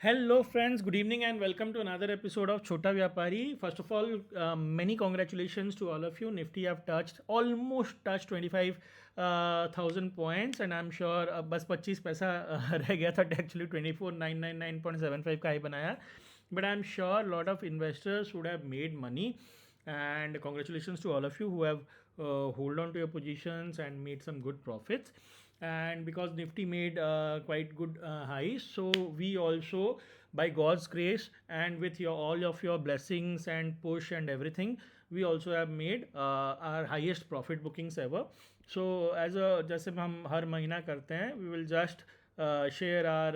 Hello, friends. Good evening, and welcome to another episode of Chota Vyapari. First of all, many congratulations to all of you. Nifty have almost touched 25,000 points, and I'm sure बस 25 पैसा रह गया था. Actually 24,999.75 का ही बनाया. But I'm sure a lot of investors would have made money, and congratulations to all of you who have hold on to your positions and made some good profits. And because Nifty made quite good highs, so we also, by God's grace and with your all of your blessings and push and everything, we also have made our highest profit bookings ever. So as a जैसे हम हर महीना करते हैं, we will just share our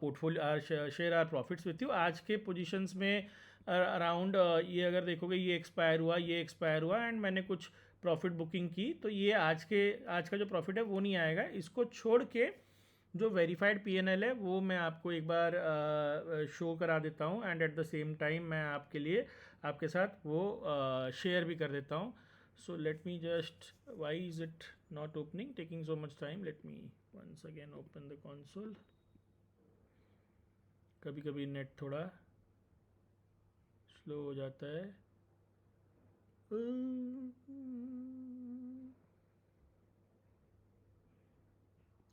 portfolio share our profits with you. आज के positions में around ये अगर देखोगे, ये एक्सपायर हुआ एंड मैंने कुछ प्रॉफिट बुकिंग की, तो ये आज का जो प्रॉफिट है वो नहीं आएगा. इसको छोड़ के जो वेरीफाइड पीएनएल है वो मैं आपको एक बार शो करा देता हूँ, and at the same time मैं आपके साथ वो शेयर भी कर देता हूँ. So let me just, why is it not opening, taking so much time. Let me once again open the console. कभी कभी नेट थोड़ा स्लो हो जाता है.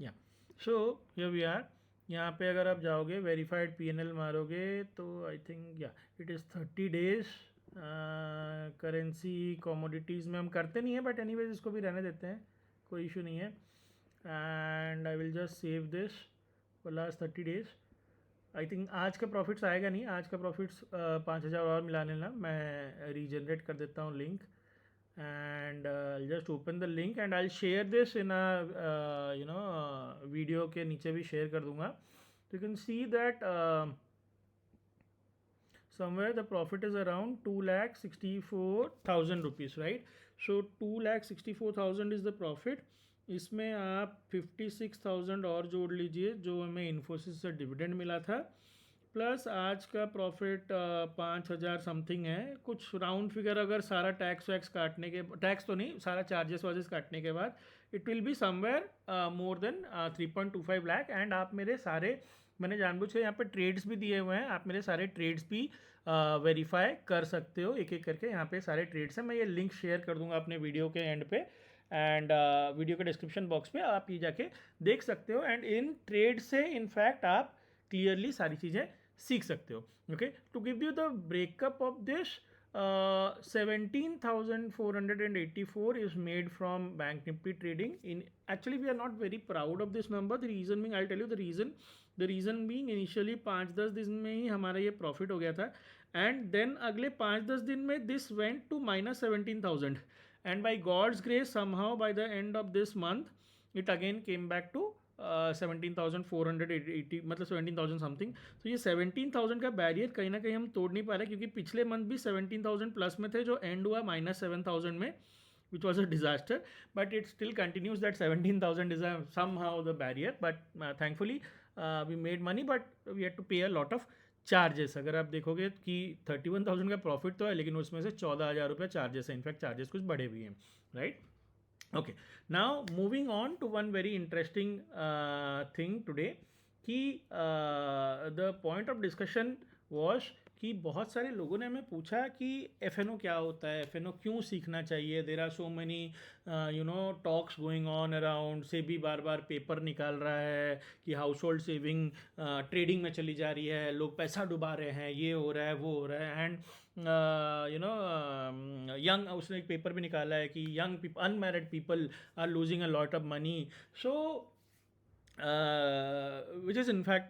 या सो हियर वी आर. यहाँ पे अगर आप जाओगे, वेरीफाइड पीएनएल मारोगे, तो आई थिंक या it is 30 days. Currency commodities में हम करते नहीं है, बट एनीवेज इसको भी रहने देते हैं, कोई इशू नहीं है. And I will just save this for last 30 days. I think आज का प्रॉफिट्स आएगा नहीं. आज का प्रॉफिट्स 5,000 और मिला लेना. मैं रीजनरेट कर देता हूँ link, and just open the link and I share this in video के नीचे भी शेयर कर दूंगा. तो you can see that somewhere the profit is around 2,64,000 rupees, right? So 2,64,000 is the profit. इसमें आप 56,000 और जोड़ लीजिए जो हमें इन्फोसिस से डिविडेंड मिला था, प्लस आज का प्रॉफिट 5,000 समथिंग है. कुछ राउंड फिगर अगर सारा टैक्स वैक्स काटने के, टैक्स तो नहीं, सारा चार्जेस वार्जेस काटने के बाद it will be somewhere more than 3.25 lakh. And आप मेरे सारे, मैंने जानबूझ के यहाँ पे ट्रेड्स भी दिए हुए हैं, आप मेरे सारे ट्रेड्स भी वेरीफाई कर सकते हो एक एक करके. यहाँ पे सारे ट्रेड्स हैं, मैं ये लिंक शेयर कर दूंगा अपने वीडियो के एंड पे, एंड वीडियो के डिस्क्रिप्शन बॉक्स पे आप ये जाके देख सकते हो. एंड इन ट्रेड से इनफैक्ट आप क्लियरली सारी चीज़ें सीख सकते हो. Okay, to give you the breakup of this, 17,484 is made from Bank Nifty trading. In actually we are not very proud of this number. The reason being, I'll tell you the reason. The reason being, initially 5-10 दिन में ही हमारा ये profit हो गया था, and then अगले 5-10 दिन में this went to -17,000, and by God's grace somehow by the end of this month it again came back to 17,480, मतलब 17,000 समथिंग. तो ये 17,000 का बैरियर कहीं ना कहीं हम तोड़ नहीं पा रहे, क्योंकि पिछले मंथ भी 17,000 प्लस में थे, जो एंड हुआ -7,000 में, which was a disaster. But it still continues that 17,000 is somehow the barrier. But thankfully we made money, but we had to pay a lot of charges. अगर आप देखोगे कि 31,000 का प्रॉफिट तो है, लेकिन उसमें से 14,000 रुपये चार्जेस है. इनफैक्ट चार्जेस कुछ बढ़े भी हैं, right? Okay, now moving on to one very interesting thing today, कि the point of discussion was कि बहुत सारे लोगों ने हमें पूछा कि FNO क्या होता है, FNO क्यों सीखना चाहिए. There are so many talks going on around. SEBI बार बार पेपर निकाल रहा है कि हाउस होल्ड सेविंग ट्रेडिंग में चली जा रही है, लोग पैसा डुबा रहे हैं, ये हो रहा है, वो हो रहा है. एंड यंग, उसने एक पेपर भी निकाला है कि young people, unmarried people are losing a lot of money. So which is in fact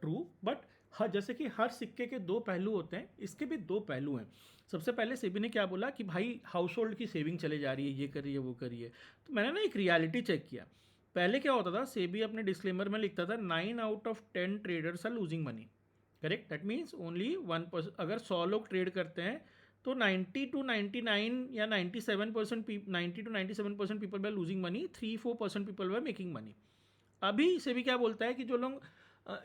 true. But हाँ, जैसे कि हर सिक्के के दो पहलू होते हैं, इसके भी दो पहलू हैं. सबसे पहले सेबी ने क्या बोला कि भाई हाउस होल्ड की सेविंग चले जा रही है, ये करिए वो करिए. तो मैंने ना एक रियलिटी चेक किया. पहले क्या होता था, सेबी अपने डिस्क्लेमर में लिखता था 9 out of 10 traders are losing money. Correct, that means only 1%. अगर 100 लोग ट्रेड करते हैं तो 90 to 99 या 97%, 90 to 97% people were losing money, 3-4% people were making money. अभी से भी क्या बोलता है कि जो लोग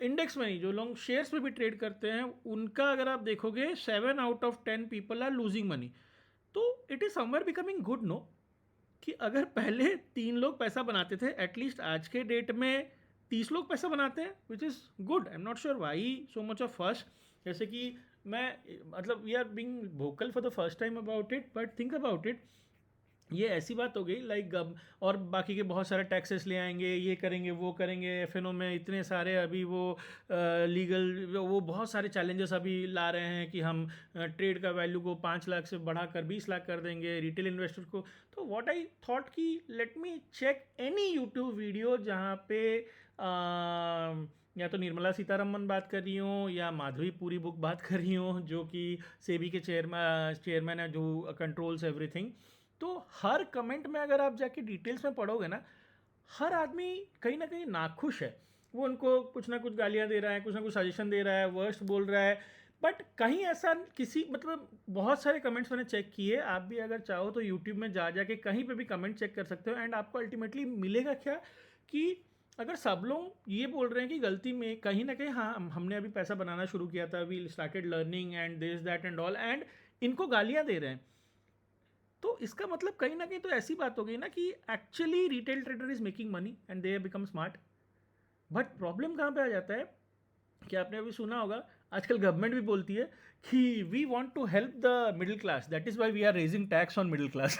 इंडेक्स में नहीं, जो लोग शेयर्स में भी ट्रेड करते हैं, उनका अगर आप देखोगे 7 out of 10 people are losing money. तो it is somewhere becoming good, no, कि अगर पहले 3 लोग पैसा बनाते थे, एटलीस्ट आज के डेट में 30 लोग पैसा बनाते हैं, which is good. I am not sure why so much of first. जैसे कि मैं मतलब we are being vocal for the first time about it, but think about it, ये ऐसी बात हो गई लाइक और बाकी के बहुत सारे टैक्सेस ले आएंगे, ये करेंगे वो करेंगे. एफएनओ में इतने सारे अभी वो लीगल वो बहुत सारे चैलेंजेस अभी ला रहे हैं कि हम ट्रेड का वैल्यू को 5 लाख से बढ़ाकर 20 लाख कर देंगे रिटेल इन्वेस्टर को. तो व्हाट आई थॉट कि let me check any YouTube video जहाँ पे या तो निर्मला सीतारमन बात कर रही हूँ या माधवी पूरी बुक बात कर रही हूँ, जो कि सेबी के चेयरमैन है, जो कंट्रोल्स एवरीथिंग. तो हर कमेंट में अगर आप जाके डिटेल्स में पढ़ोगे ना, हर आदमी कहीं ना कहीं नाखुश है. वो उनको कुछ ना कुछ गालियाँ दे रहा है, कुछ ना कुछ सजेशन दे रहा है, वर्स्ट बोल रहा है. बट कहीं ऐसा किसी मतलब बहुत सारे कमेंट्स मैंने चेक किए. आप भी अगर चाहो तो यूट्यूब में जाके कहीं पे भी कमेंट चेक कर सकते हो. एंड आपको अल्टीमेटली मिलेगा क्या कि अगर सब लोग ये बोल रहे हैं कि गलती में कहीं ना कहीं, हाँ हमने अभी पैसा बनाना शुरू किया था, we started learning and this that and all, and इनको गालियाँ दे रहे हैं, तो इसका मतलब कहीं ना कहीं तो ऐसी बात हो गई ना कि actually retail trader is making money and they have become smart. But problem कहाँ पे आ जाता है कि आपने अभी सुना होगा, आजकल गवर्नमेंट भी बोलती है कि we want to help the middle class, that is why we are raising tax on middle class.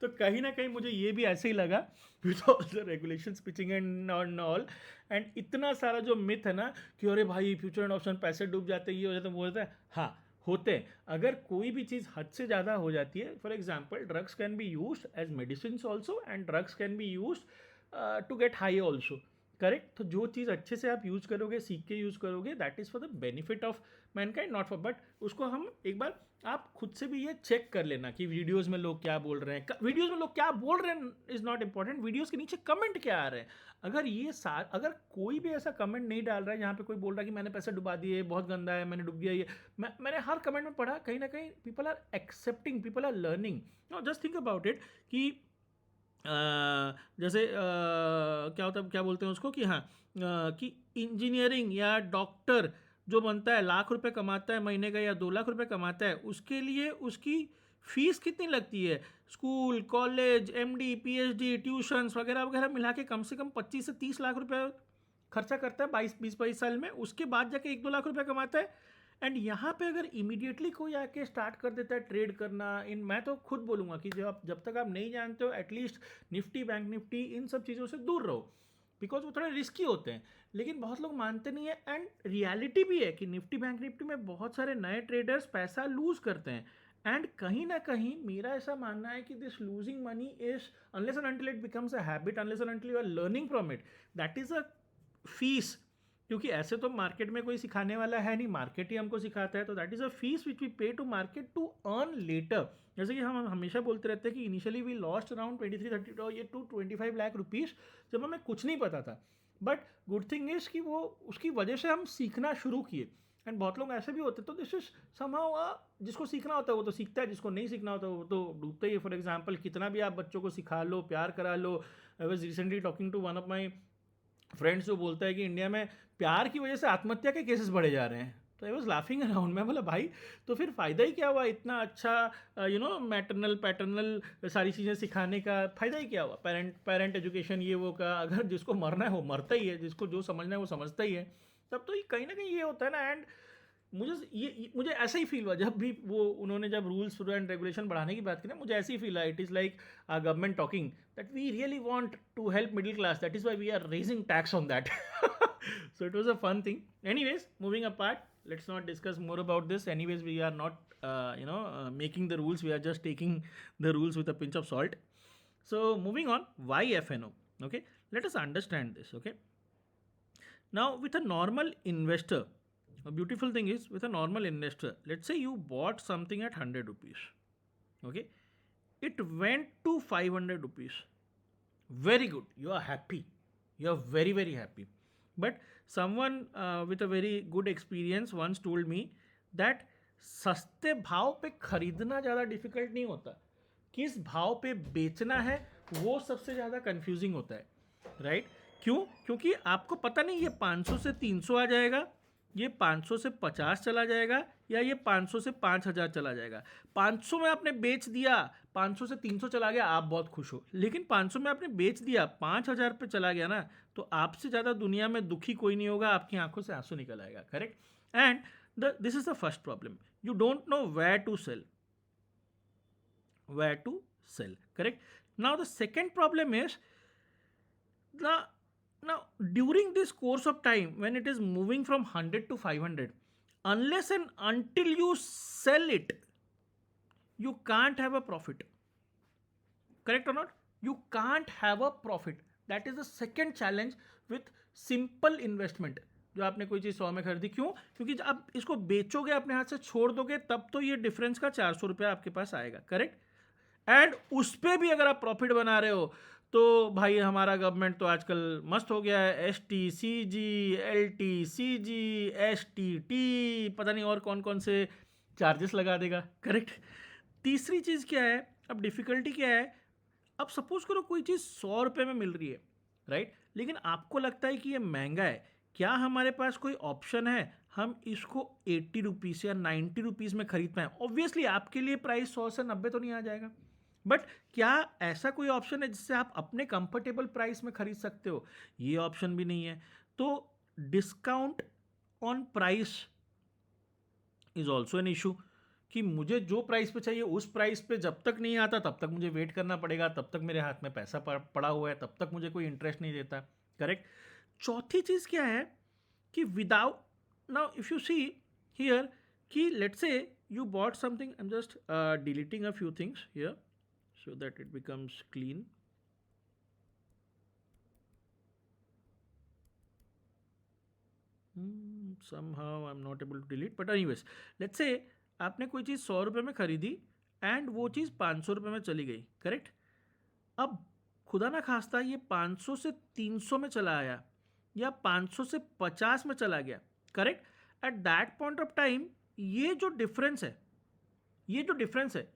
तो कहीं ना कहीं मुझे ये भी ऐसे ही लगा with all the regulations pitching and all. And इतना सारा जो मिथ है ना कि अरे भाई फ्यूचर एंड ऑप्शन पैसे डूब जाते हैं, ये हो जाता है वो होता है. हाँ होते हैं. अगर कोई भी चीज़ हद से ज़्यादा हो जाती है, for example drugs can be use as medicine also and drugs can be use to get high also. Correct. तो जो चीज़ अच्छे से आप यूज़ करोगे, सीख के यूज़ करोगे, that is for the benefit of Mankind, not for. But उसको हम एक बार आप खुद से भी ये चेक कर लेना कि वीडियोस में लोग क्या बोल रहे हैं. वीडियोस में लोग क्या बोल रहे हैं इज़ नॉट इंपॉर्टेंट, वीडियोस के नीचे कमेंट क्या आ रहे हैं. अगर कोई भी ऐसा कमेंट नहीं डाल रहा है जहाँ पे कोई बोल रहा है कि मैंने पैसे डुबा दिए, बहुत गंदा है, मैंने डूब दिया ये, मैंने हर कमेंट में पढ़ा, कहीं ना कहीं people are accepting, people are learning. No just think about it कि जैसे क्या होता है, क्या बोलते हैं उसको कि हाँ कि इंजीनियरिंग या डॉक्टर जो बनता है, लाख रुपए कमाता है महीने का या 2 लाख रुपए कमाता है, उसके लिए उसकी फीस कितनी लगती है, school college MD PhD tuitions वगैरह वगैरह मिला के कम से कम 25 से 30 लाख रुपए खर्चा करता है 22 साल में. उसके बाद जाके 1-2 लाख रुपए कमाता है. एंड यहाँ पे अगर इमीडिएटली कोई आके स्टार्ट कर देता है ट्रेड करना इन, मैं तो खुद बोलूँगा कि जब तक आप नहीं जानते हो, एटलीस्ट निफ्टी बैंक निफ्टी इन सब चीज़ों से दूर रहो, बिकॉज वो थोड़े रिस्की होते हैं. लेकिन बहुत लोग मानते नहीं है. एंड रियलिटी भी है कि निफ्टी बैंक निफ्टी में बहुत सारे नए ट्रेडर्स पैसा लूज करते हैं. एंड कहीं ना कहीं मेरा ऐसा मानना है कि this losing money is unless and until it becomes a habit, unless and until you are learning from it, that is a fees. क्योंकि ऐसे तो मार्केट में कोई सिखाने वाला है नहीं, मार्केट ही हमको सिखाता है. तो that is a fees which we pay to market to earn later. जैसे कि हम हमेशा बोलते रहते हैं कि initially we lost around 23-30 to 25 lakh rupees जब हमें कुछ नहीं पता था. बट गुड थिंग इज़ कि वो उसकी वजह से हम सीखना शुरू किए. एंड बहुत लोग ऐसे भी होते, तो दिस इज समहाउ जिसको सीखना होता है वो तो सीखता है, जिसको नहीं सीखना होता वो तो डूबता ही है. फॉर एग्जाम्पल कितना भी आप बच्चों को सिखा लो, प्यार करा लो. I was recently talking to one of my friends जो बोलता है कि इंडिया में प्यार की वजह से आत्महत्या के केसेस बढ़े जा रहे हैं. तो आई वॉज लाफिंग अराउंड. मैं बोला भाई तो फिर फ़ायदा ही क्या हुआ इतना अच्छा मैटरनल पैटर्नल सारी चीज़ें सिखाने का, फ़ायदा ही क्या हुआ. पेरेंट एजुकेशन ये वो का, अगर जिसको मरना है वो मरता ही है, जिसको जो समझना है वो समझता ही है. तब तो कहीं ना कहीं ये होता है ना. एंड मुझे ऐसा ही फील हुआ जब भी वो उन्होंने जब रूल्स एंड रेगुलेशन बढ़ाने की बात की ना, मुझे ऐसे ही फील हुआ it is like government talking that we really want to help middle class, that is why we are raising tax on that. So it was a fun thing. Anyways, moving apart, let's not discuss more about this. Anyways, we are not making the rules, we are just taking the rules with a pinch of salt. So moving on, why FNO? Okay, let us understand this. Okay, now with a normal investor, a beautiful thing is with a normal investor, let's say you bought something at 100 rupees. Okay, it went to 500 rupees. Very good, you are happy, you are very very happy. But someone with a very good experience once told me that सस्ते भाव पे खरीदना ज़्यादा difficult नहीं होता, किस भाव पे बेचना है वो सबसे ज़्यादा कंफ्यूजिंग होता है. राइट? क्यों? क्योंकि आपको पता नहीं ये 500 से 300 आ जाएगा, ये 500 से 50 चला जाएगा, या ये 500 से 5000 चला जाएगा. 500 में आपने बेच दिया, 500 से 300 चला गया, आप बहुत खुश हो, लेकिन 500 में आपने बेच दिया, 5000 पे चला गया ना, तो आपसे ज़्यादा दुनिया में दुखी कोई नहीं होगा, आपकी आंखों से आंसू निकल आएगा. Correct. And this is the first problem, you don't know where to sell. Correct. Now the second problem is the now during this course of time when it is moving from 100 to 500, unless and until you sell it, you can't have a profit. Correct or not? You can't have a profit. That is the second challenge with simple investment. जो आपने कोई चीज़ 100 में खरीदी, क्यों? क्योंकि जब आप इसको बेचोगे, अपने हाथ से छोड़ दोगे, तब तो ये डिफरेंस का 400 रुपया आपके पास आएगा. करेक्ट. एंड उस पर भी अगर आप प्रॉफिट बना रहे हो, तो भाई हमारा गवर्नमेंट तो आजकल मस्त हो गया है, STCG, LTCG, STT, पता नहीं और कौन कौन से चार्जेस लगा देगा. करेक्ट. तीसरी चीज़ क्या है, अब डिफ़िकल्टी क्या है, अब सपोज करो कोई चीज़ 100 रुपये में मिल रही है, राइट, लेकिन आपको लगता है कि ये महंगा है. क्या हमारे पास कोई ऑप्शन है हम इसको 80 रुपीज़ या 90 रुपीज़ में खरीद पाएँ? ऑब्वियसली आपके लिए प्राइस 100 से 90 तो नहीं आ जाएगा, बट क्या ऐसा कोई ऑप्शन है जिससे आप अपने कंफर्टेबल प्राइस में खरीद सकते हो? ये ऑप्शन भी नहीं है. तो discount on price is also an issue, कि मुझे जो प्राइस पे चाहिए उस प्राइस पे जब तक नहीं आता तब तक मुझे वेट करना पड़ेगा, तब तक मेरे हाथ में पैसा पड़ा हुआ है, तब तक मुझे कोई इंटरेस्ट नहीं देता. करेक्ट. चौथी चीज़ क्या है कि without, now if you see here, कि let's say you bought something, I am just deleting a few things here so that it becomes clean. Somehow I'm not able to delete, but anyways, let's say आपने कोई चीज़ 100 रुपये में खरीदी and वो चीज़ 500 रुपये में चली गई. करेक्ट. अब खुदा ना खास्ता ये 500 से 300 में चला आया या 500 से 50 में चला गया. Correct. At that point of time ये जो डिफरेंस है,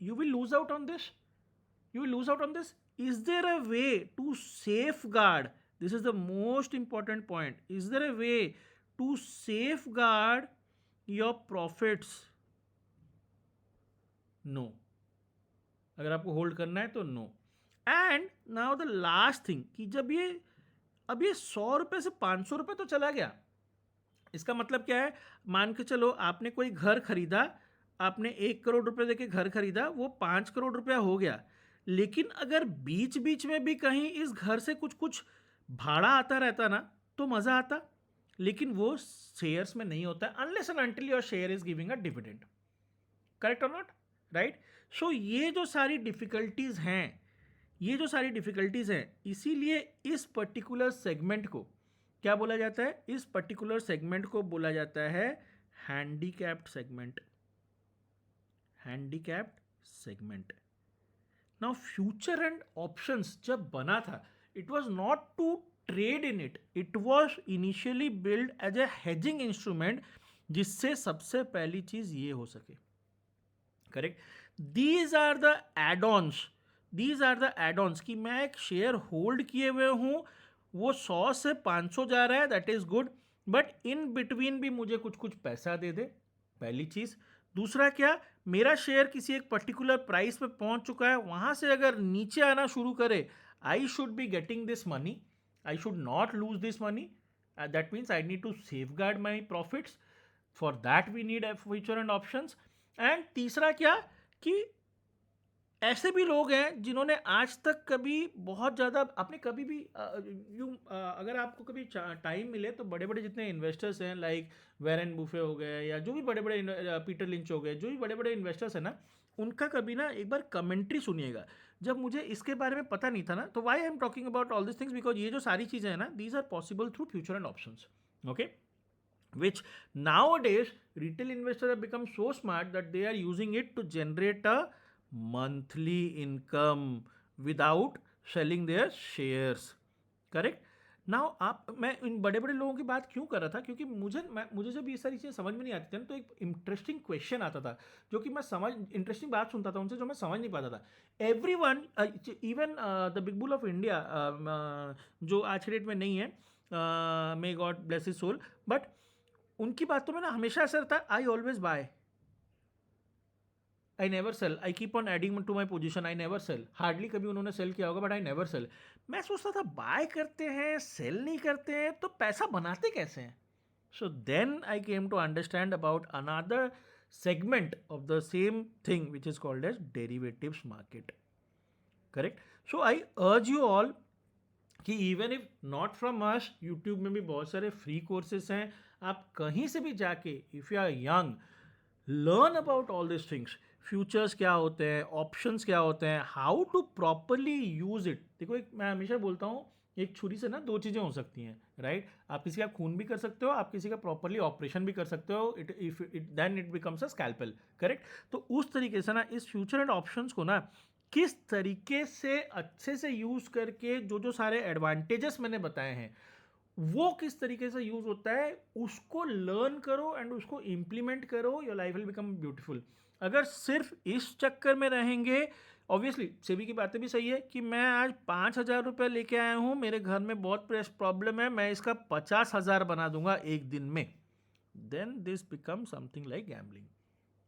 you will lose out on this. You will lose out on this. Is there a way to safeguard? This is the most important point. Is there a way to safeguard your profits? No. अगर आपको hold करना है तो no. And now the last thing, कि जब ये अब ये 100 रुपये से 500 रुपये तो चला गया, इसका मतलब क्या है, मान के चलो आपने कोई घर खरीदा, आपने 1 करोड़ रुपये देके घर खरीदा, वो 5 करोड़ रुपया हो गया, लेकिन अगर बीच बीच में भी कहीं इस घर से कुछ कुछ भाड़ा आता रहता ना, तो मज़ा आता, लेकिन वो शेयर्स में नहीं होता, unless and until your share is giving a dividend. Correct और नॉट? राइट. सो ये जो सारी डिफ़िकल्टीज़ हैं, इसीलिए इस पर्टिकुलर सेगमेंट को क्या बोला जाता है? इस पर्टिकुलर सेगमेंट को बोला जाता है handicapped segment. Now future and options जब बना था, it was not to trade in it, it was initially build as a hedging instrument, जिससे सबसे पहली चीज ये हो सके. Correct. These are the add-ons कि मैं एक शेयर होल्ड किए हुए हूं, वो 100 से 500 जा रहा है, that is good, but in between भी मुझे कुछ कुछ पैसा दे दे. पहली चीज. दूसरा क्या, मेरा शेयर किसी एक पर्टिकुलर प्राइस पे पहुंच चुका है, वहां से अगर नीचे आना शुरू करे, I should be getting this money, I should not lose this money. That means I need to safeguard my profits. For that we need future and options. And तीसरा क्या, कि ऐसे भी लोग हैं जिन्होंने आज तक कभी बहुत ज़्यादा, आपने कभी भी अगर आपको कभी टाइम मिले तो बड़े बड़े जितने इन्वेस्टर्स हैं, लाइक वैरेन बुफे हो गए, या जो भी बड़े बड़े पीटर लिंच हो गए, जो भी बड़े बड़े इन्वेस्टर्स हैं ना, उनका कभी ना एक बार कमेंट्री सुनिएगा. जब मुझे इसके बारे में पता नहीं था ना, तो why I am talking about all this things, because ये जो सारी चीज़ें हैं ना, these are possible through future and options. Okay. Which nowadays retail investors have become so smart that they are using it to generate a monthly income without selling their shares. Correct. Now मैं इन बड़े बड़े लोगों की बात क्यों कर रहा था, क्योंकि मुझे जब ये सारी चीज़ें समझ में नहीं आती थी ना, तो एक इंटरेस्टिंग क्वेश्चन आता था, जो कि मैं इंटरेस्टिंग बात सुनता था उनसे, जो मैं समझ नहीं पाता था. Everyone, even the big bull of India, जो आज के डेट में नहीं है, may God bless his soul, but उनकी बातों में ना हमेशा ऐसा रहता है, I always buy. I never sell, I keep on adding to my position, I never sell. Hardly कभी उन्होंने सेल किया होगा, बट आई नेवर सेल. मैं सोचता था बाय करते हैं, सेल नहीं करते हैं, तो पैसा बनाते कैसे हैं. So then I came to understand about another segment of the same thing which is called as derivatives market. Correct? So I urge you all कि even if not from us, YouTube में भी बहुत सारे free courses हैं. आप कहीं से भी जाके, if you are young, learn about all this things. Futures क्या होते हैं, ऑप्शंस क्या होते हैं, how to properly use it. देखो, एक मैं हमेशा बोलता हूँ, एक छुरी से ना दो चीज़ें हो सकती हैं, राइट. आप किसी का खून भी कर सकते हो, आप किसी का प्रॉपरली ऑपरेशन भी कर सकते हो. It if it then it becomes a scalpel. Correct. तो उस तरीके से ना इस फ्यूचर एंड ऑप्शंस को ना किस तरीके से अच्छे से यूज़ करके जो जो सारे एडवांटेजेस मैंने बताए हैं वो किस तरीके से यूज़ होता है, उसको लर्न करो एंड उसको इम्प्लीमेंट करो. Your life will become beautiful. अगर सिर्फ इस चक्कर में रहेंगे, ऑब्वियसली सेबी की बातें भी सही है कि मैं आज 5,000 रुपये लेके आया हूँ, मेरे घर में बहुत प्रॉब्लम है, मैं इसका 50,000 बना दूंगा एक दिन में. Then this become something like gambling.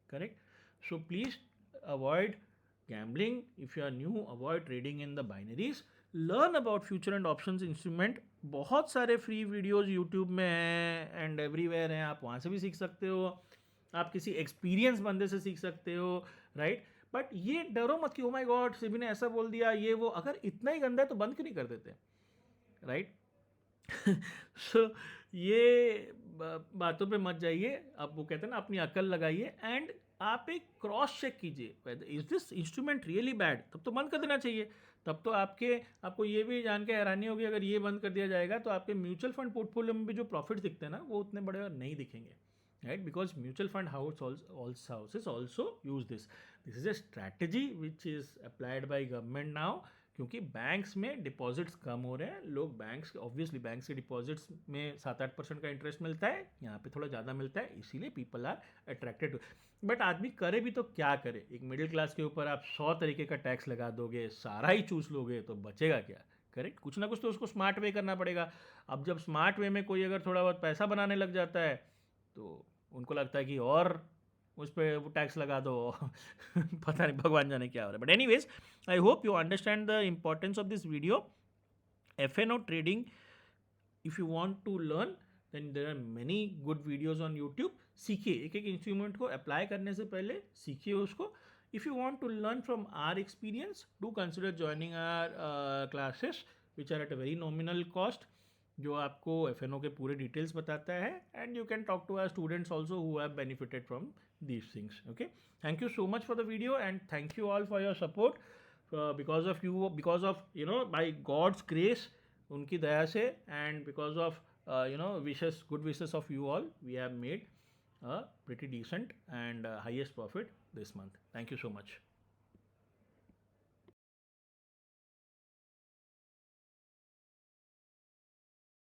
Correct. So please avoid gambling. If you are new, avoid trading in the binaries. Learn about future and options instrument. बहुत सारे फ्री वीडियोस यूट्यूब में हैं एंड एवरीवेयर हैं, आप वहाँ से भी सीख सकते हो. आप किसी एक्सपीरियंस बंदे से सीख सकते हो, राइट. बट ये डरो मत कि ओ माय गॉड सेबी ने ऐसा बोल दिया, ये वो. अगर इतना ही गंदा है तो बंद क्यों नहीं कर देते, राइट. सो ये बातों पे मत जाइए. आप वो कहते हैं ना, अपनी अकल लगाइए एंड आप एक क्रॉस चेक कीजिए, is this instrument really bad, तब तो बंद कर देना चाहिए. तब तो आपको ये भी जान के हैरानी होगी, अगर ये बंद कर दिया जाएगा तो आपके म्यूचुअल फंड पोर्टफोलियो में भी जो प्रॉफिट दिखते हैं ना, वो उतने बड़े नहीं दिखेंगे, right. Because mutual fund houses also use this. This is a strategy which is applied by government now. क्योंकि बैंक्स में डिपॉजिट्स कम हो रहे हैं, लोग ऑब्वियसली बैंक्स के डिपॉजिट्स में 7-8% का इंटरेस्ट मिलता है, यहाँ पे थोड़ा ज़्यादा मिलता है, इसीलिए people are attracted to. But आदमी करे भी तो क्या करे. एक मिडिल क्लास के ऊपर आप 100 तरीके का टैक्स लगा दोगे, सारा ही चूस लोगे, तो बचेगा क्या. करेक्ट. कुछ ना कुछ तो उसको स्मार्ट वे करना पड़ेगा. अब जब स्मार्ट वे में कोई अगर थोड़ा बहुत पैसा बनाने लग जाता है तो उनको लगता है कि और उस पर वो टैक्स लगा दो. पता नहीं भगवान जाने क्या हो रहा है. But anyways, I hope you understand the importance of this video. FNO trading, if you want to learn then there are many good videos on YouTube. सीखिए, एक एक इंस्ट्रूमेंट को अप्लाई करने से पहले सीखिए उसको. If you want to learn from our experience, do consider joining our classes which are at a very nominal cost, जो आपको FNO के पूरे डिटेल्स बताता है. And you can talk to our students also who have benefited from these things. Okay, thank you so much for the video and thank you all for your support. Because of you, because of by God's grace, unki daya se, and because of good wishes of you all, we have made a pretty decent and highest profit this month. Thank you so much.